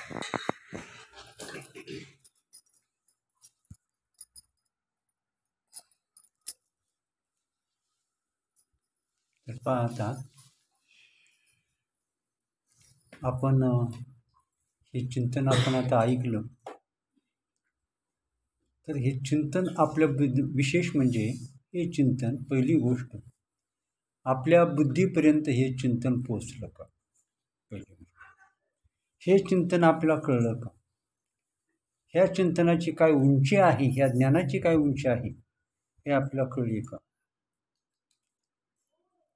तर पहा आता आपण हे चिंतन आपण आता ऐकलं, तर हे चिंतन आपल्या विशेष म्हणजे हे चिंतन पहिली गोष्ट आपल्या बुद्धीपर्यंत हे चिंतन पोचलं का, पहिली गोष्ट हे चिंतन आपल्याला कळलं का, ह्या चिंतनाची काय उंची आहे, ह्या ज्ञानाची काय उंची आहे हे आपल्याला कळले का,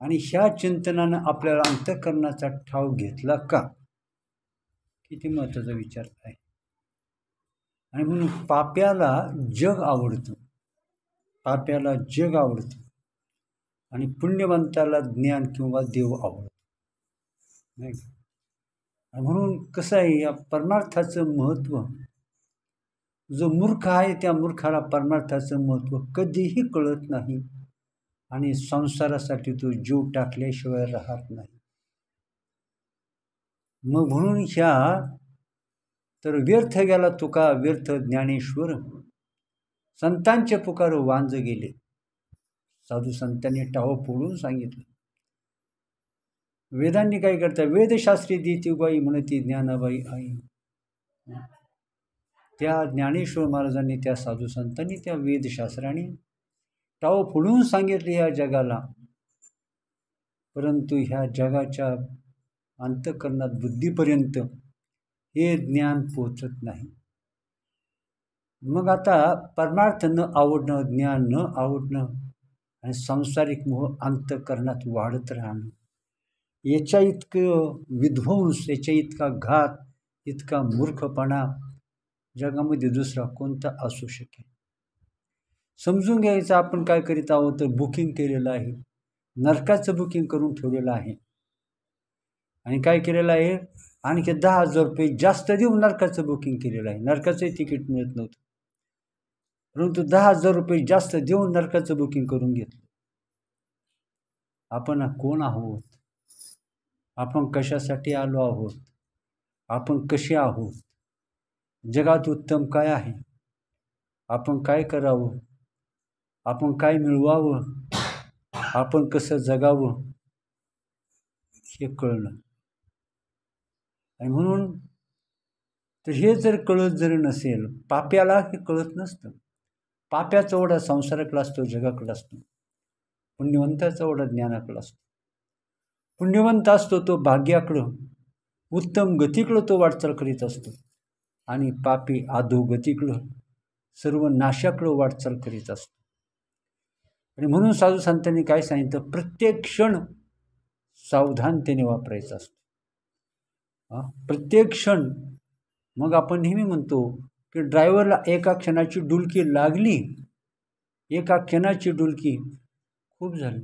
आणि ह्या चिंतनानं आपल्याला अंतःकरणाचा ठाव घेतला का, किती महत्त्वाचा विचार आहे. आणि म्हणून पाप्याला जग आवडतं, पाप्याला जग आवडतं आणि पुण्यवंताला ज्ञान किंवा देव आवडतो, नाही का. म्हणून कसं आहे, या परमार्थाचं महत्त्व, जो मूर्ख आहे त्या मूर्खाला परमार्थाचं महत्त्व कधीही कळत नाही आणि संसारासाठी तो जीव टाकल्याशिवाय राहत नाही. मग म्हणून ह्या तर व्यर्थ गेला तुका व्यर्थ ज्ञानेश्वर, संतांचे पुकार वांज गेले. साधू संतांनी टाव फोडून सांगितलं. वेदांनी काय करतात, वेदशास्त्री देती बाई म्हणती ज्ञानाबाई आई. त्या ज्ञानेश्वर महाराजांनी, त्या साधू संतांनी त्या वेदशास्त्राने टाव फोडून सांगितले ह्या जगाला, परंतु ह्या जगाच्या अंतःकरणात बुद्धीपर्यंत हे ज्ञान पोचत नाही. मग आता परमार्थ न आवडणं, ज्ञान न आवडणं आणि सांसारिक मोह अंतःकरणात वाढत राहणं, याच्या इतकं विध्वंस, याच्या इतका घात, इतका मूर्खपणा जगामध्ये दुसरा कोणता असू शकेल. समजून घ्यायचं, आपण काय करीत आहोत तर बुकिंग केलेलं आहे, नरकाचं बुकिंग करून ठेवलेलं आहे. आणि काय केलेलं आहे, आणखी 10,000 रुपये जास्त देऊन नरकाचं बुकिंग केलेलं आहे. नरकाचंही तिकीट मिळत नव्हतं, परंतु 10,000 रुपये जास्त देऊन नरकाचं बुकिंग करून घेतलं. आपण कोण आहोत, आपण कशासाठी आलो आहोत, आपण कसे आहोत, जगात उत्तम काय आहे, आपण काय करावं, आपण काय मिळवावं, आपण कसं जगावं, हे कळणं. आणि म्हणून तर हे जर कळत जर नसेल, पाप्याला हे कळत नसतं. पाप्याचा ओढा संसाराकडे असतो, जगाकडे असतो. पुण्यवंताचा ओढा ज्ञानाकडे असतो. पुण्यवंत असतो तो भाग्याकडं, उत्तम गतीकडं तो वाटचाल करीत असतो, आणि पापी अधोगतीकडं, सर्व नाशाकडं वाटचाल करीत असतो. आणि म्हणून साधू संतांनी काय सांगितलं, प्रत्येक क्षण सावधानतेने वापरायचा असतो. प्रत्येक क्षण. मग आपण नेहमी म्हणतो की ड्रायव्हरला एका क्षणाची डुलकी लागली, एका क्षणाची डुलकी खूप झाली,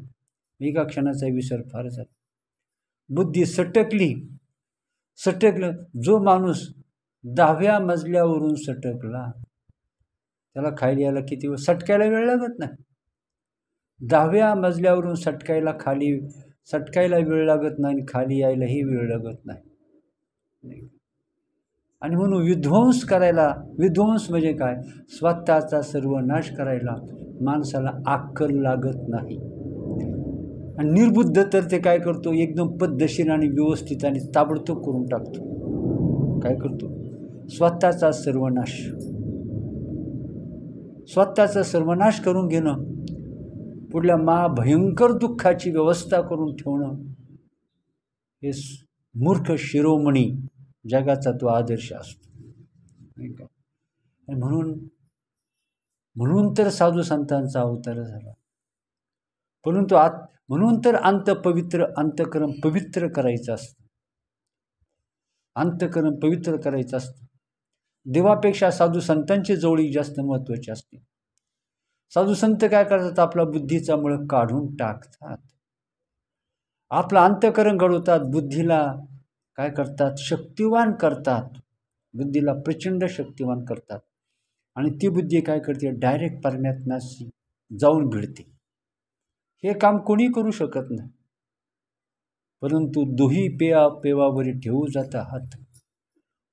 एका क्षणाचा विसर फार झाला. बुद्धी सटकलं. जो माणूस 10व्या मजल्यावरून सटकला, त्याला खाली यायला किती वेळ, सटकायला वेळ लागत नाही. 10व्या मजल्यावरून सटकायला वेळ लागत नाही, खाली यायलाही वेळ लागत नाही. आणि म्हणून विध्वंस म्हणजे काय, स्वतःचा सर्वनाश करायला माणसाला अक्कल लागत नाही. आणि निर्बुद्ध तर ते काय करतो, एकदम पद्धतशीर आणि व्यवस्थित आणि ताबडतोब करून टाकतो. काय करतो, स्वतःचा सर्वनाश करून घेणं, पुढल्या महाभयंकर दुःखाची व्यवस्था करून ठेवणं, हे मूर्ख शिरोमणी जगाचा तो आदर्श असतो. म्हणून तर साधू संतांचा अवतार झाला. परंतु म्हणून तर अंतःकरण पवित्र करायचं असतं. अंतःकरण पवित्र करायचं असतं. देवापेक्षा साधू संतांची जवळीक जास्त महत्त्वाची असते. साधू संत काय करतात, आपला बुद्धीचा मळ काढून टाकतात, आपलं अंतःकरण घडवतात, बुद्धीला काय करतात, शक्तिवान करतात, बुद्धीला प्रचंड शक्तिवान करतात. आणि ती बुद्धी काय करते, डायरेक्ट परमात्म्याशी जाऊन भिडते. हे काम कोणी करू शकत नाही. परंतु दोही पेवावरी ठेवू जाता हात,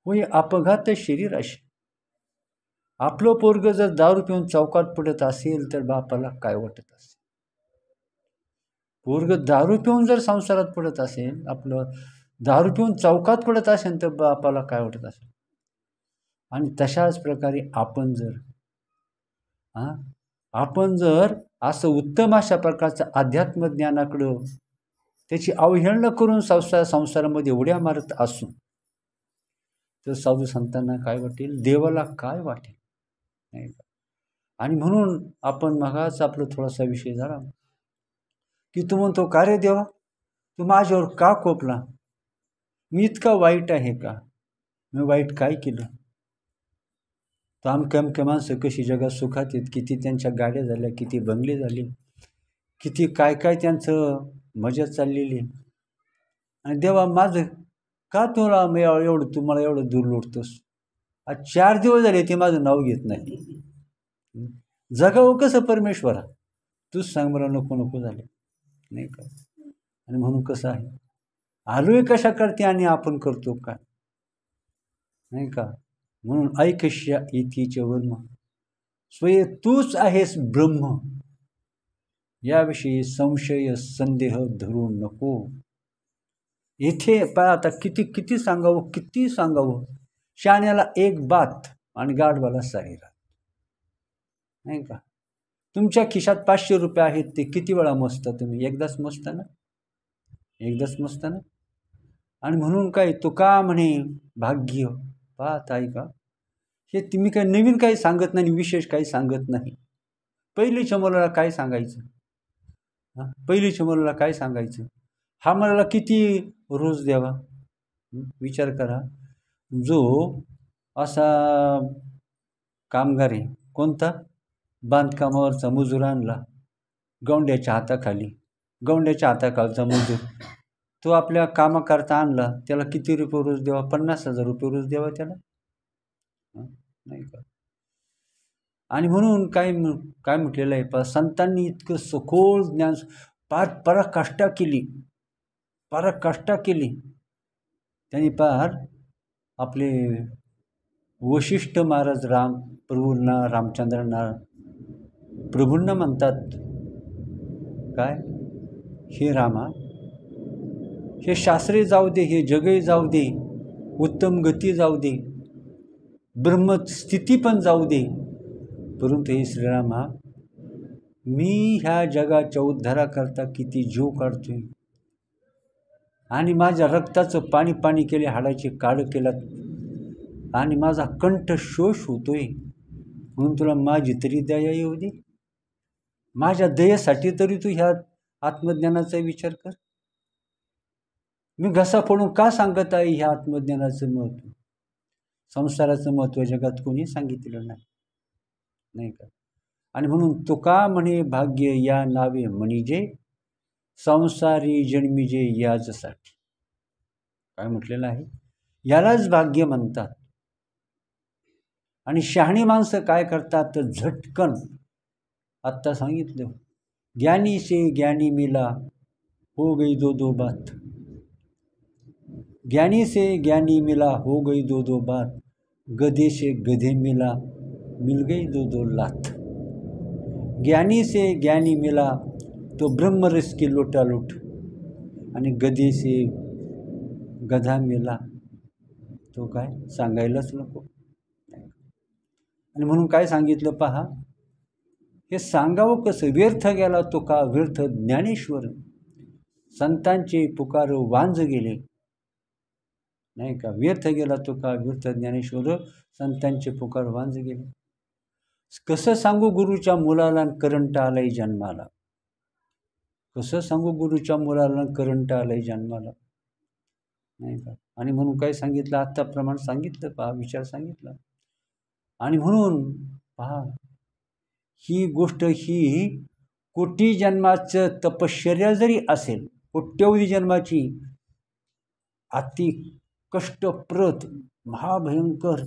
होय अपघात शरीराशी. आपलं पोरग जर दारू पिऊन चौकात पडत असेल तर बापाला काय वाटत असेल? पोरग दारू पिऊन जर संसारात पडत असेल, आपलं दारू पिऊन चौकात पडत असेल तर बापाला काय वाटत असेल? आणि तशाच प्रकारे आपण जर असं उत्तम अशा प्रकारचं अध्यात्म ज्ञानाकडं त्याची अवहेलना करून संसारामध्ये उड्या मारत असू तर साधू संतांना काय वाटेल, देवाला काय वाटेल, नाही का? आणि म्हणून आपण मगाच आपला थोडासा विषय झाला की तू म्हणतो का रे देवा, तू माझ्यावर का कोपला? मी इतका वाईट आहे का? मी वाईट काय केलं? तर अमक्या माणसं कशी जगात सुखात आहेत, किती त्यांच्या गाड्या झाल्या, किती बंगले झाले, किती काय काय त्यांचं मजा चाललेली. आणि देवा माझं का तुला तू मला एवढं दूर लोटतोस? आज 4 दिवस झाले ते माझं नाव घेत नाही. जगावं कसं परमेश्वरा? तूच सांग मला, नको नको झाले, नाही का? आणि म्हणून कसं आहे, आलोय कशा करते आणि आपण करतो काय, नाही का? म्हणून ऐकश्या इतीचे वर्म स्वय तूच आहेस ब्रह्म, याविषयी संशय संदेह धरू नको. इथे पहा आता किती सांगावं. शाण्याला एक बात आणि गाढवाला सारी रात, नाही का? तुमच्या खिशात 500 रुपये आहेत, ते किती वेळा मोजता तुम्ही? एकदाच मोजता ना. आणि म्हणून काय तुका म्हणे भाग्य. पाहत आहे का, हे तुम्ही काही नवीन काही सांगत नाही, विशेष काही सांगत नाही. पहिलीच्या मुलाला काय सांगायचं? हा मुलाला किती रोज द्यावा? विचार करा. जो असा कामगार आहे, कोणता? बांधकामावरचा मजूर आणला गौंड्याच्या हाताखालचा मजूर, तो आपल्या कामाकरता आणला, त्याला किती रुपये रोज द्यावा? 50,000 रुपये रोज द्यावा त्याला, नाही का? आणि म्हणून काय म्हटलेलं आहे, संतांनी इतकं सखोल ज्ञान, पराकाष्ठा केली. त्यांनी आपले वशिष्ठ महाराज प्रभूंना म्हणतात, काय, हे रामा, हे शास्त्रे जाऊ दे, हे जगही जाऊ दे, उत्तम गती जाऊ दे, ब्रह्मस्थिती पण जाऊ दे, परंतु हे श्रीरामा, मी ह्या जगाच्या उद्धाराकरता किती जीव काढतोय आणि माझ्या रक्ताचं पाणी केले, हाडाची काळ केलात आणि माझा कंठ शोष होतोय, म्हणून तुला माझी तरी दया येऊ दे. माझ्या दयेसाठी तरी तू ह्या आत्मज्ञानाचा विचार कर. मी घसा फोडून का सांगत आहे ह्या आत्मज्ञानाचं महत्त्व? संसाराचं महत्त्व जगात कोणी सांगितलेलं नाही का? आणि म्हणून तुका म्हणे भाग्य या नावे म्हणिजे, संसारी जन्मिजे याचसाठी. काय म्हटलेलं आहे? यालाच भाग्य म्हणतात. आणि शहाणी माणसं काय करतात तर झटकन, आत्ता सांगितलं, ज्ञानी से ज्ञानी मिला हो गई दो बात. ज्ञानी से ज्ञानी मिला हो गई दो बात, गधे से गधे मिला मिल गई दो लात. ज्ञानी से ज्ञानी मिला तो ब्रह्मरस की लोटालूट, आणि गधे से गधा मिला तो काय सांगायलाच नको. आणि म्हणून काय सांगितलं पहा, हे सांगावं कसं? व्यर्थ गेला तो का व्यर्थ ज्ञानेश्वर, संतांचे पुकार वांज गेले, नाही का? व्यर्थ गेला तो का व्यर्थ ज्ञानेश्वर, संतांचे पुकार वांज गेले. कसं सांगू गुरुच्या मुलाला करंट आलाय जन्माला? कसं सांगू गुरुच्या मुलाला करंट आलाय जन्माला, नाही का? आणि म्हणून काय सांगितलं, आत्ताप्रमाणे सांगितलं पहा, विचार सांगितला. आणि म्हणून पहा, ही गोष्ट ही कोटी जन्माचं तपश्चर्या जरी असेल, कोट्यवधी जन्माची अति कष्टप्रद महाभयंकर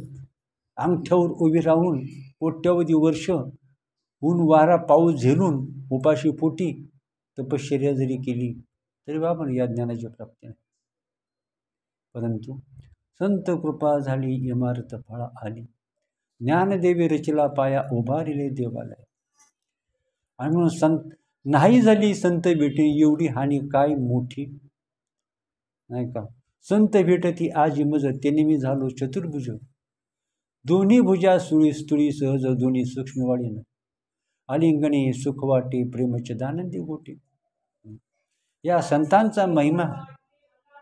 अंगठ्यावर उभी राहून कोट्यवधी वर्ष ऊन वारा पाऊस झेलून उपाशी पोटी तपश्चर्या जरी केली तरी आपण या ज्ञानाची प्राप्ती नाही. परंतु संत कृपा झाली इमारत फळा आली, ज्ञानदेवी रचिला पाया उभारिले देवालय. आणि म्हणून संत नाही झाली संत भेटी एवढी हानी काय मोठी, नाही का. संत भेटती आजी मज त्याने मी झालो चतुर्भुज, दोन्ही भुजा सुळी स्तुळी सहज दोन्ही सूक्ष्म वाढीन, आलिंगणे सुख वाटे प्रेमच दानंदी गोटी. या संतांचा महिमा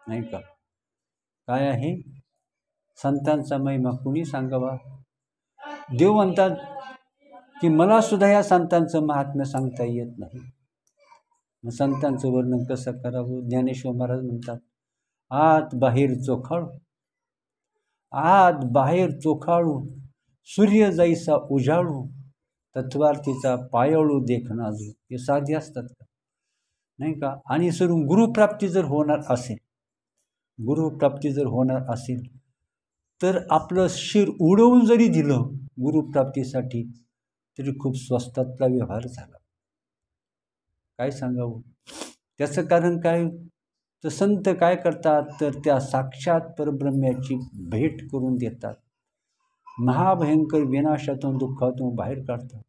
नाही का काय आहे, संतांचा महिमा कुणी सांगावा. देव म्हणतात की मला सुद्धा या संतांचं महात्म्य सांगता येत नाही. मग संतांचं वर्णन कसं करावं. ज्ञानेश्वर महाराज म्हणतात, आत बाहेर चोखाळू, आत बाहेर चोखाळू, सूर्य जाईसा उजाळू, तत्वार्थीचा पायाळू देखणाजू. हे साधे असतात का, नाही का. आणि सोडून गुरुप्राप्ती जर होणार असेल, गुरुप्राप्ती जर होणार असेल तर आपलं शिर उडवून जरी दिलं गुरुप्राप्तीसाठी तरी खूप स्वस्तातला व्यवहार झाला. काय सांगावं. त्याचं कारण काय, तर संत काय करतात तर त्या साक्षात परब्रह्म्याची भेट करून देतात, महाभयंकर विनाशातून दुःखातून बाहेर काढतात,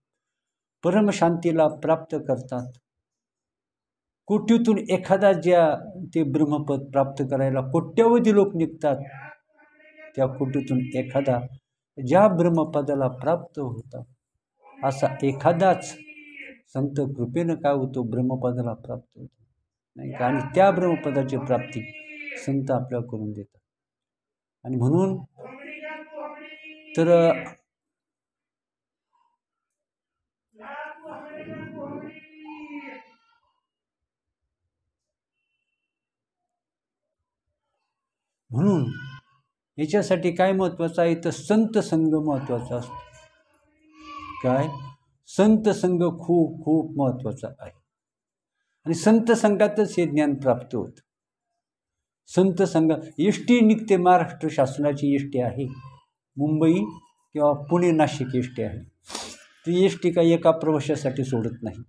परमशांतीला प्राप्त करतात. कोटीतून एखादा ज्या ते ब्रह्मपद प्राप्त करायला कोट्यवधी लोक निघतात, त्या कोटीतून एखादा ज्या ब्रह्मपदाला प्राप्त होता असा एखादाच संत कृपेनं काय होतो, ब्रह्मपदाला प्राप्त होतो, नाही का. आणि त्या ब्रह्मपदाची प्राप्ती संत आपल्याला करून देतात. आणि म्हणून तर म्हणून याच्यासाठी काय महत्त्वाचं आहे तर संत संग महत्त्वाचा असतो. काय, संत संग खूप खूप महत्त्वाचा आहे. आणि संत संघातच हे ज्ञान प्राप्त होतं. संत संघ एसटी निघते, महाराष्ट्र शासनाची एसटी आहे, मुंबई किंवा पुणे नाशिक एसटी आहे. ती एसटी काही एका प्रवाशासाठी सोडत नाही,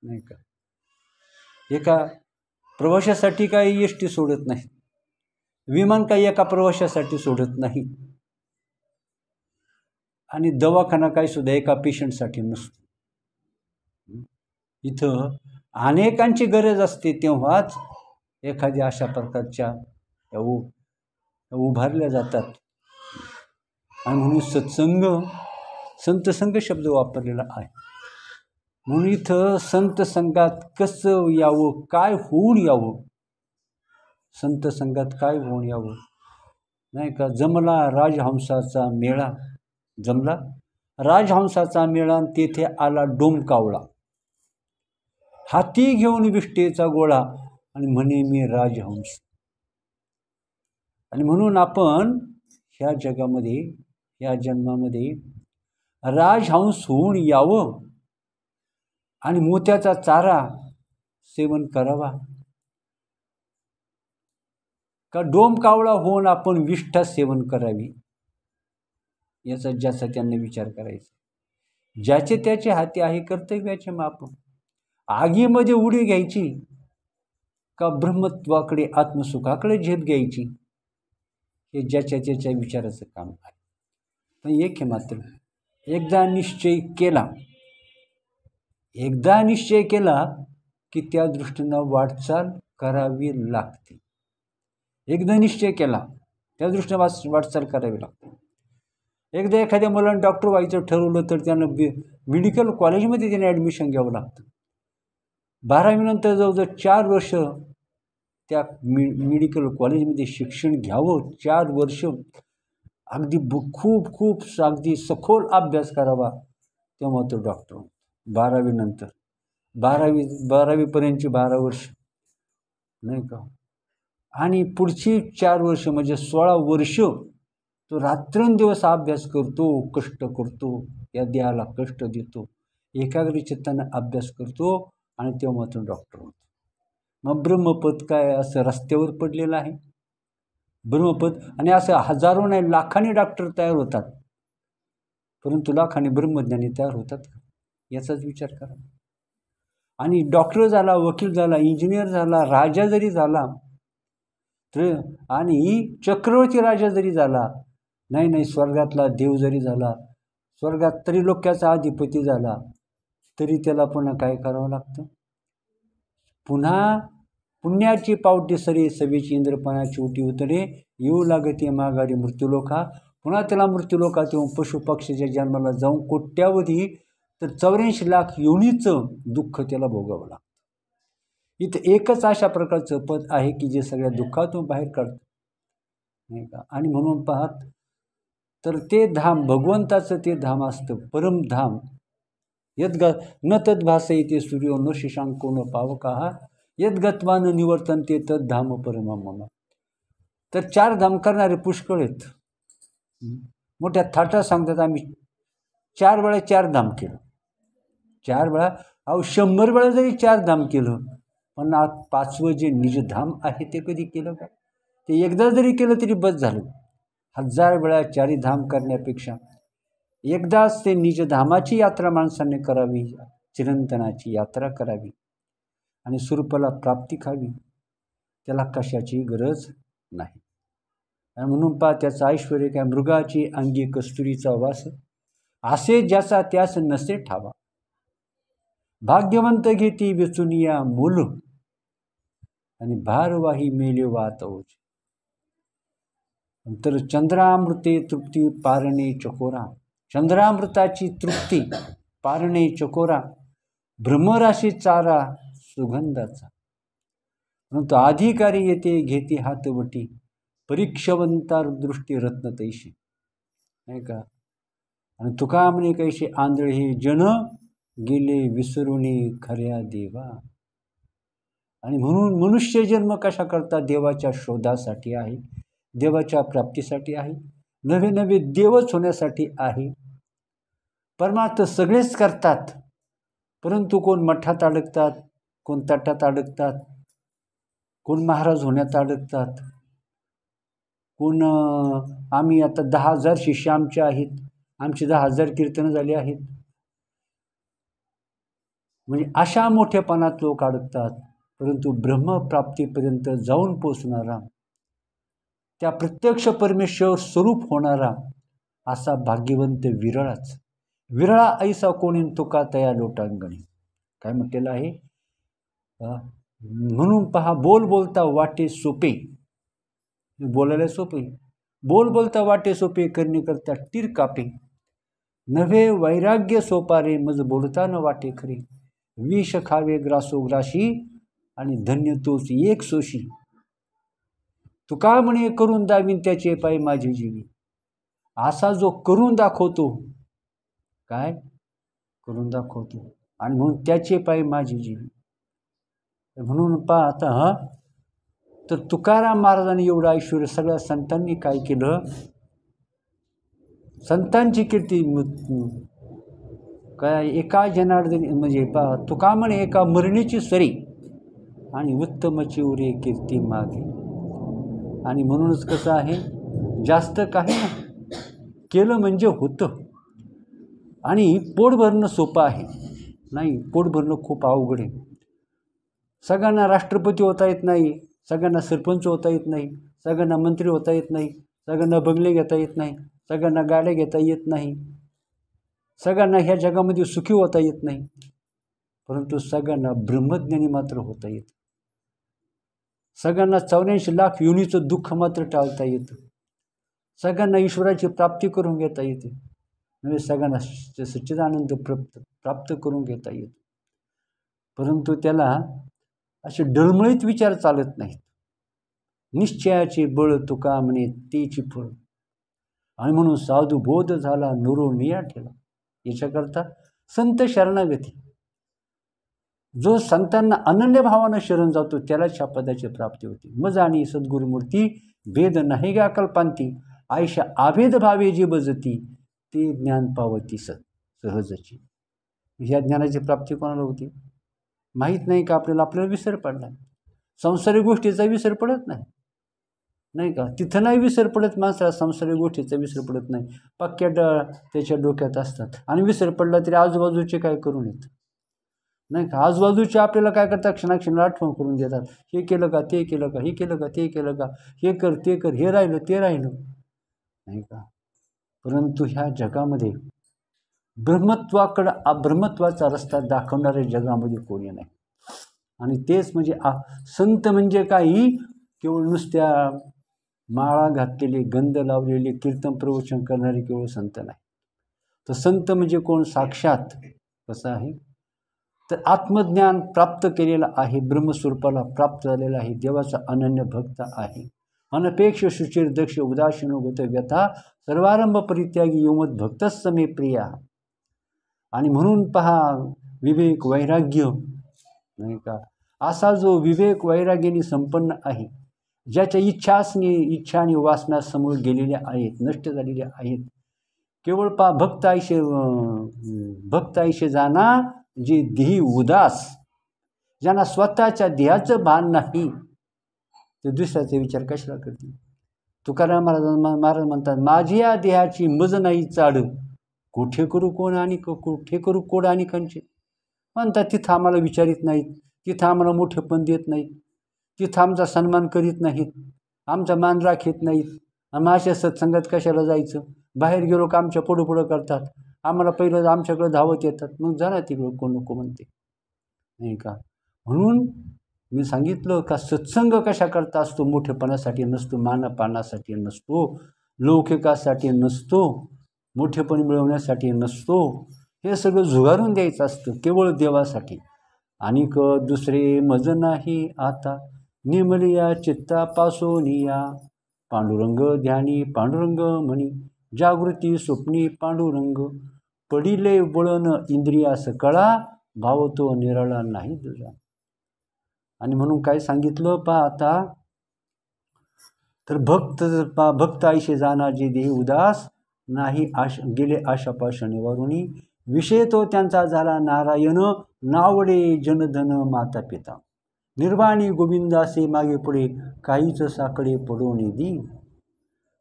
नाही का. एका प्रवाशासाठी काही एसटी सोडत नाही. विमान काही एका प्रवाशासाठी सोडत नाही. आणि दवाखाना काही सुद्धा एका पेशंटसाठी नसतो. इथं अनेकांची गरज असते तेव्हाच एखाद्या अशा प्रकारच्या उभारल्या जातात. आणि म्हणून सत्संग, संत संघ शब्द वापरलेला आहे. म्हणून इथं संत संघात कसं यावं, काय होऊन यावं, संत संघात काय होऊन यावं, नाही का. जमला राजहंसाचा मेळा, जमला राजहंसाचा मेळा, तेथे आला डोमकावळा, हाती घेऊन विष्टेचा गोळा, आणि म्हणे मी राजहंस. आणि म्हणून आपण ह्या जगामध्ये, ह्या जन्मामध्ये राजहंस होऊन यावं आणि मोत्याचा चारा सेवन करावा, का डोमकावळा होऊन आपण विष्ठा सेवन करावी, याचा ज्याचा त्यांना विचार करायचा. ज्याचे त्याचे हाती आहे कर्तव्याचे माप, आगीमध्ये उडी घ्यायची का ब्रह्मत्वाकडे आत्मसुखाकडे झेप घ्यायची, हे ज्याच्या त्याच्या विचाराचं काम आहे. पण एक हे मात्र, एकदा निश्चय केला की त्या दृष्टीनं वाटचाल करावी लागते. एकदा निश्चय केला त्या दृष्टीने वाटचाल करावी लागते. एकदा एखाद्या मुलानं डॉक्टर व्हायचं ठरवलं तर त्यांना मेडिकल कॉलेजमध्ये त्याने ॲडमिशन घ्यावं लागतं. 12वी नंतर जवळजवळ 4 वर्ष त्या मेडिकल कॉलेजमध्ये शिक्षण घ्यावं. 4 वर्ष अगदी खूप अगदी सखोल अभ्यास करावा, तेव्हा तो डॉक्टर. 12वी नंतर 12वीपर्यंतची 12 वर्ष, नाही का. आणि पुढची 4 वर्ष म्हणजे 16 वर्ष तो रात्रंदिवस अभ्यास करतो, कष्ट करतो, या देहाला कष्ट देतो, एकाग्रचित्तानं अभ्यास करतो, आणि तेव्हा तो डॉक्टर होतो. मग ब्रह्मपद काय असं रस्त्यावर पडलेलं आहे ब्रह्मपद. आणि असं हजारो नाही लाखांनी डॉक्टर तयार होतात, परंतु लाखांनी ब्रह्मज्ञानी तयार होतात का, याचाच विचार करा. आणि डॉक्टर झाला, वकील झाला, इंजिनियर झाला, राजा जरी झाला आणि चक्रवर्ती राजा जरी झाला, नाही स्वर्गातला देव जरी झाला, स्वर्गात त्रिलोक्याचा अधिपती झाला, तरी त्याला पुन्हा काय करावं लागतं? पुन्हा पुण्याची पावटी सरी सभेची इंद्रपणाची उटी उतरे, येऊ लागते माघारी मृत्यूलोका. पुन्हा त्याला मृत्यूलोकात येऊन पशुपक्षीच्या जन्माला जाऊन कोट्यावधी तर 84 लाख योनीचं दुःख त्याला भोगावं लागतं. इथं एकच अशा प्रकारचं पद आहे की जे सगळ्या दुःखातून बाहेर काढतं, नाही का? आणि म्हणून पाहत तर ते धाम भगवंताचं ते धाम असतं, परमधाम. यद् न तद्भासयते सूर्यो न शशांको न पावकः यद्गत्वा न निवर्तन्ते तद्धाम परमं मम. तर 4 धाम करणारे पुष्कळ आहेत. मोठ्या थाटा सांगतात आम्ही 4 वेळा 4 धाम केलं, 4 वेळा 100 वेळा जरी 4 धाम केलं, पण 5वं जे निजधाम आहे ते कधी केलं का? ते एकदा जरी केलं तरी बस झालं. 1000 वेळा 4 धाम करण्यापेक्षा एकदाच ते निजधामाची यात्रा माणसाने करावी, चिरंतनाची यात्रा करावी आणि स्वरूपाला प्राप्ती खावी. त्याला कशाची गरज नाही. आणि म्हणून पहा त्याचं ऐश्वर काय, मृगाची अंगी कस्तुरीचा वास, असे ज्याचा त्यास नसे ठावा. भाग्यवंत घेती वेचुनिया मूल आणि भारवाही मेले वातवच. तर चंद्रामृते तृप्ती पारणे चकोरा, चंद्रामृताची तृप्ती पारणे चकोरा, भ्रमराशी चारा सुगंधाचा. परंतु अधिकारी येते घेते हातवटी, परीक्षवंतार दृष्टी रत्न तैशी, नाही का? आणि तुका म्हणे कैसे आंधळे हे जन गेले विसरुनी खऱ्या देवा. आणि म्हणून मनुष्य जन्म कशा करता? देवाच्या शोधासाठी आहे, देवाच्या प्राप्तीसाठी आहे, नवे नवे देवच होण्यासाठी आहे. परमार्थ सगळेच करतात, परंतु कोण मठात अडकतात, कोण तटात अडकतात, कोण महाराज होण्यात अडकतात, कोण आम्ही आता 10,000 शिष्य आमचे आहेत, आमची 10,000 कीर्तनं झाली आहेत, म्हणजे अशा मोठेपणात लोक अडकतात. परंतु ब्रह्मप्राप्तीपर्यंत जाऊन पोचणारा, त्या प्रत्यक्ष परमेश्वर स्वरूप होणारा असा भाग्यवंत विरळाच. विरळा ऐसा कोणी तुका तया लोटांगणी, काय म्हटलेलं आहे? म्हणून पहा, बोल बोलता वाटे सोपे, बोलायला सोपे, बोल बोलता वाटे सोपे, करणे करता टीर कापे, नव्हे वैराग्य सोपारे, मज बोलता न वाटे खरे, विष खावे ग्रासो ग्राशी आणि धन्य तोच एक सोशी. तुका म्हणे करून दावीन त्याचे पाय माझी जीवी. असा जो करून दाखवतो, काय करून दाखवतो, आणि म्हणून त्याचे पाय माझी जीवी. म्हणून पहा आता तर तुकाराम महाराजांनी एवढं ऐश्वर, सगळ्या संतांनी काय केलं? संतांची कीर्ती काय, एका जनार्दनी म्हणजे पहा, तुका म्हणे एका मरणीची सरी आणि उत्तमची उरे कीर्ती मागे. आणि म्हणूनच कसं आहे, जास्त काही केलं म्हणजे होतं. आणि पोट भरणं सोपं आहे, नाही, पोट भरणं खूप अवघड आहे. सगळ्यांना राष्ट्रपती होता येत नाही, सगळ्यांना सरपंच होता येत नाही, सगळ्यांना मंत्री होता येत नाही, सगळ्यांना बंगले घेता येत नाही, सगळ्यांना गाड्या घेता येत नाही, सगळ्यांना ह्या जगामध्ये सुखी होता येत नाही. परंतु सगळ्यांना ब्रह्मज्ञानी मात्र होता येतं. सगळ्यांना 84 लाख योनीचं दुःख मात्र टाळता येतं. सगळ्यांना ईश्वराची प्राप्ती करून घेता येते, म्हणजे सगळ्यांना सच्चिदानंद प्राप्त करून घेता येतं. परंतु त्याला असे डळमळीत विचार चालत नाहीत. निश्चयाचे बळ तुका म्हणे तेची फळ. आणि म्हणून साधू बोध झाला नुरो निया ठेला. याच्याकरता संत शरणागती, जो संतांना अनन्य भावानं शरण जातो त्यालाच ह्या पदाची प्राप्ती होती. मज आणि सद्गुरुमूर्ती भेद नाही गा कल्पांती, आयशा आभेद भावे जी बजती, ते ज्ञान पावती सहजची. ह्या ज्ञानाची प्राप्ती कोणाला होती माहीत नाही का? आपल्याला विसर पडला. संसारिक गोष्टीचा विसर पडत नाही, नाही का? तिथं नाही विसर पडत माणसाला, संसारिक गोष्टीचा विसर पडत नाही. पक्क्या त्याच्या डोक्यात असतात आणि विसर पडला तरी आजूबाजूचे काय करून येत. नाही का. आजूबाजूचे आपल्याला काय करतात, क्षणाक्षणाला आठवण करून देतात, हे केलं का, ते केलं का, हे केलं का, ते केलं का, हे कर ते कर, हे राहिलं ते राहिलं, नाही का. परंतु ह्या जगामध्ये ब्रह्मत्वाचा रस्ता दाखवणारे जगामध्ये कोणी नाही. आणि तेच म्हणजे संत म्हणजे काही केवळ नुसत्या माळा घातलेले, गंध लावलेले, कीर्तन प्रवचन करणारे केवळ संत नाही. तर संत म्हणजे कोण, साक्षात कसं आहे तर आत्मज्ञान प्राप्त केलेला आहे, ब्रह्मस्वरूपाला प्राप्त झालेला आहे, देवाचा अनन्य भक्त आहे. अनपेक्ष शुचिर दक्ष उदासीनो गत व्यथा सर्वारंभ परित्यागी योमत भक्तच मे प्रिया. आणि म्हणून पहा विवेक वैराग्य, नाही का, असा जो विवेक वैराग्याने संपन्न आहे, ज्याच्या इच्छा आणि वासना समोर गेलेल्या आहेत, नष्ट झालेल्या आहेत. केवळ पहा भक्त आयशे जाना जे देही उदास, ज्यांना स्वतःच्या देहाचं भान नाही ते दुसऱ्याचा विचार कशाला करतील. तुकाराम महाराज म्हणतात, माझी या देहाची मज नाही चाड, कुठे करू कोण आणि कुठे करू कोड आणि कंचे. म्हणतात तिथं आम्हाला विचारित नाहीत, तिथं आम्हाला मोठेपण देत नाहीत, तिथं आमचा सन्मान करीत नाहीत, आमचा मान राखीत नाहीत. आम्ही अशा सत्संगात कशाला जायचं, बाहेर गेलो का आमच्या पुढं करतात, आम्हाला पहिलं आमच्याकडं धावत येतात, मग जाणार तिकडं कोण नको म्हणते, नाही का. म्हणून मी सांगितलं का सत्संग कशा करता असतो, मोठेपणासाठी नसतो, मानपानासाठी नसतो, लौकिकासाठी नसतो, मोठेपण मिळवण्यासाठी नसतो. हे सगळं झुगारून द्यायचं असतं केवळ देवासाठी. आणि दुसरे मज नाही आता निमलिया चित्ता पासोनिया, पांडुरंग ध्यानी पांडुरंग म्हणी, जागृती स्वप्नी पांडुरंग, पडिले वळण इंद्रियास कळा, भाव तो निराळा नाही तुझा. आणि म्हणून काय सांगितलं पहा आता, तर भक्त आयशे जाना जे देही उदास, नाही गेले आशापाश निवारुणी, विषय तो त्यांचा झाला नारायण, नावडे जनधन माता पिता, निर्वाणी गोविंदासे मागे पुढे, काहीच साकडे पडून दी.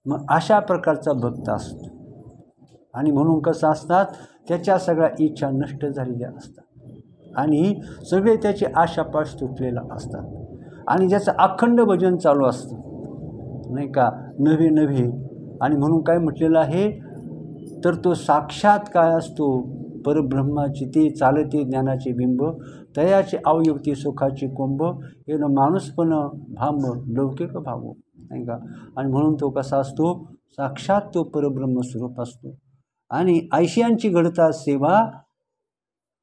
मग अशा प्रकारचा भक्त असतो. आणि म्हणून कसं असतात, त्याच्या सगळ्या इच्छा नष्ट झालेल्या असतात आणि सगळे त्याचे आशापाश तुटलेला असतात आणि ज्याचं अखंड भजन चालू असतं, नाही का, नव्हे. आणि म्हणून काय म्हटलेलं आहे, तर तो साक्षात काय असतो, परब्रह्माची ते चालते ज्ञानाचे बिंब, तयाचे अवयवती सुखाची कोंब, हे न माणूसपण भांब लौकिक भाव, नाही का. आणि म्हणून तो कसा असतो, साक्षात तो परब्रह्म स्वरूप असतो. आणि आयशियांची घडता सेवा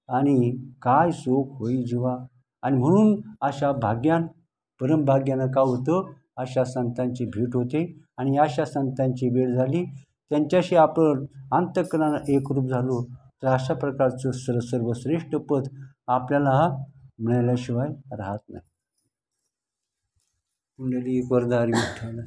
आणि काय सुख होई जीवा. आणि म्हणून अशा परमभाग्यानं का होतं, अशा संतांची भेट होते. आणि अशा संतांची भेट झाली, त्यांच्याशी आपण अंतःकरणानं एकरूप झालो, तर अशा प्रकारचं सर्वश्रेष्ठ पद आपल्याला मिळाल्याशिवाय राहत नाही. कुंडली वरदारी विठ्ठल.